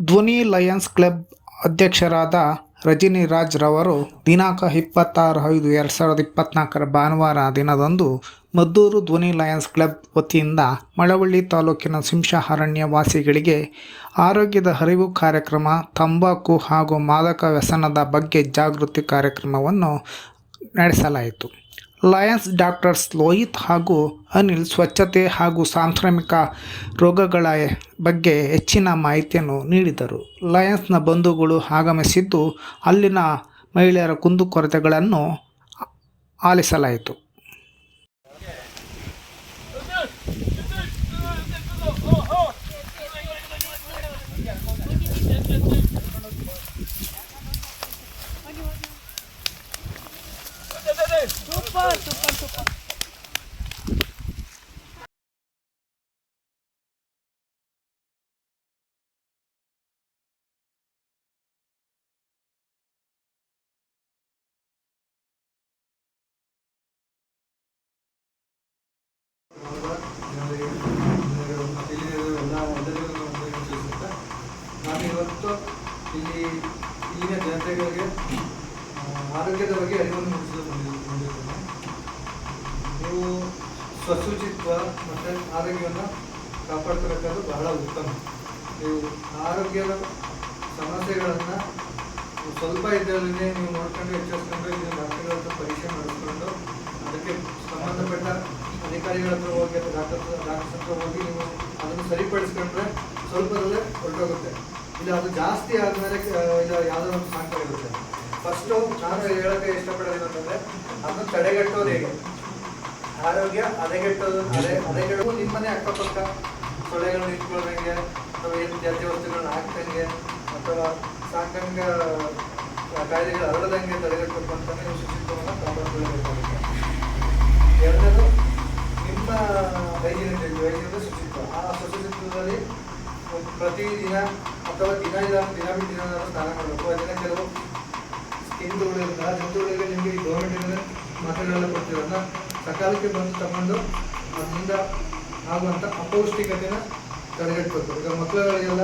ಧ್ವನಿ Lions club ಅಧ್ಯಕ್ಷರಾದ ರಜನಿ ರಾಜ್ ರವರು ದಿನಾಂಕ 26/5/2024 ಭಾನುವಾರ ದಿನದಂದು ಮದ್ದೂರು ಧ್ವನಿ ಲಯನ್ಸ್ ಕ್ಲಬ್ ವತಿಯಿಂದ ಮಳವಳ್ಳಿ ತಾಲೂಕಿನ ಸಿಂಶ ಅರಣ್ಯ ವಾಸಿಗಳಿಗೆ ಆರೋಗ್ಯದ ಅರಿವು ಕಾರ್ಯಕ್ರಮ, ತಂಬಾಕು ಹಾಗೂ ಮಾದಕ ವ್ಯಸನದ ಬಗ್ಗೆ ಜಾಗೃತಿ ಕಾರ್ಯಕ್ರಮವನ್ನು ನಡೆಸಲಾಯಿತು. ಲಯನ್ಸ್ ಡಾಕ್ಟರ್ಸ್ ಲೋಹಿತ್ ಹಾಗೂ ಅನಿಲ್ ಸ್ವಚ್ಛತೆ ಹಾಗೂ ಸಾಂಕ್ರಾಮಿಕ ರೋಗಗಳ ಬಗ್ಗೆ ಹೆಚ್ಚಿನ ಮಾಹಿತಿಯನ್ನು ನೀಡಿದರು. ಲಯನ್ಸ್ನ ಬಂಧುಗಳು ಆಗಮಿಸಿದ್ದು ಅಲ್ಲಿನ ಮಹಿಳೆಯರ ಕುಂದುಕೊರತೆಗಳನ್ನು ಆಲಿಸಲಾಯಿತು. Super. ನಾನು ಇವತ್ತು ಇಲ್ಲಿನ ಜನತೆಗಳಿಗೆ ಆರೋಗ್ಯದ ಬಗ್ಗೆ ಅರಿವನ್ನು ಮೂಡಿಸಲು ಬಂದಿದ್ದೇನೆ. ನೀವು ಸ್ವಶುಚಿತ್ವ ಮತ್ತು ಆರೋಗ್ಯವನ್ನು ಕಾಪಾಡ್ಕೋಬೇಕಾದ್ರೂ ಬಹಳ ಉತ್ತಮ. ನೀವು ಆರೋಗ್ಯದ ಸಮಸ್ಯೆಗಳನ್ನು ಸ್ವಲ್ಪ ಇದರಲ್ಲೇ ನೀವು ನೋಡ್ಕೊಂಡು ಎಚ್ಚರಿಸ್ಕೊಂಡು ಇದನ್ನು ಡಾಕ್ಟರ್ಗಳ ಹತ್ರ ಪರೀಕ್ಷೆ ಮಾಡಿಸ್ಕೊಂಡು ಅದಕ್ಕೆ ಸಂಬಂಧಪಟ್ಟ ಅಧಿಕಾರಿಗಳ ಹತ್ರ ಹೋಗಿ ಅಥವಾ ಡಾಕ್ಟರ್ಸ್ ಹತ್ರ ಹೋಗಿ ನೀವು ಅದನ್ನು ಸರಿಪಡಿಸ್ಕೊಂಡ್ರೆ ಸ್ವಲ್ಪದಲ್ಲೇ ಹೊರಟೋಗುತ್ತೆ. ಇಲ್ಲ ಅದು ಜಾಸ್ತಿ ಆದಮೇಲೆ ಇಲ್ಲ ಯಾವುದೋ ಒಂದು ಸಾಕಾಗಿರುತ್ತೆ. ಫಸ್ಟು ನಾನು ಹೇಳೋಕ್ಕೆ ಇಷ್ಟಪಡೋದು ಅಂತಂದರೆ ಅದನ್ನು ತಡೆಗಟ್ಟೋದು ಹೇಗೆ, ಆರೋಗ್ಯ ಹದಗೆಡೋದು ನಿಮ್ಮನೆ ಅಕ್ಕಪಕ್ಕ ಸೊಳ್ಳೆಗಳನ್ನ ಇಟ್ಕೊಳ್ದಂಗೆ ಅಥವಾ ಏನು ತ್ಯಾಜ್ಯ ವಸ್ತುಗಳನ್ನ ಹಾಕ್ದಂಗೆ ಅಥವಾ ಸಾಂಕ್ರಾಮಿಕ ಕಾಯಿಲೆಗಳು ಹರಡದಂಗೆ ತಡೆಗಟ್ಟಬೇಕು ಅಂತಲೇ ನೀವು ಶುಚಿತ್ವವನ್ನು ಕಾಪಾಡಿಕೊಳ್ಳಬೇಕಾಗುತ್ತೆ. ಎರಡನೇದು ನಿಮ್ಮ ಹೈಜೀನಿಟಿ ಶುಚಿತ್ವ. ಆ ಶುಚಿತ್ವದಲ್ಲಿ ಪ್ರತಿದಿನ ಅಥವಾ ದಿನ ಬಿಟ್ಟು ದಿನ ಸ್ನಾನ ಮಾಡಬೇಕು. ಅದನ್ನ ಕೆಲವು ಜಂತುಗಳಿಗೆ ನಿಮಗೆ ಈ ಗೌರ್ಮೆಂಟಿಂದ ಮಾತ್ರೆಗಳೆಲ್ಲ ಕೊಡ್ತೀರನ್ನ ಸಕಾಲಕ್ಕೆ ಬಂದು ತಗೊಂಡು ಅದರಿಂದ ಆಗುವಂಥ ಅಪೌಷ್ಟಿಕತೆನ ತಡೆಗಟ್ಟಬೇಕು. ಈಗ ಮಕ್ಕಳುಗಳಿಗೆಲ್ಲ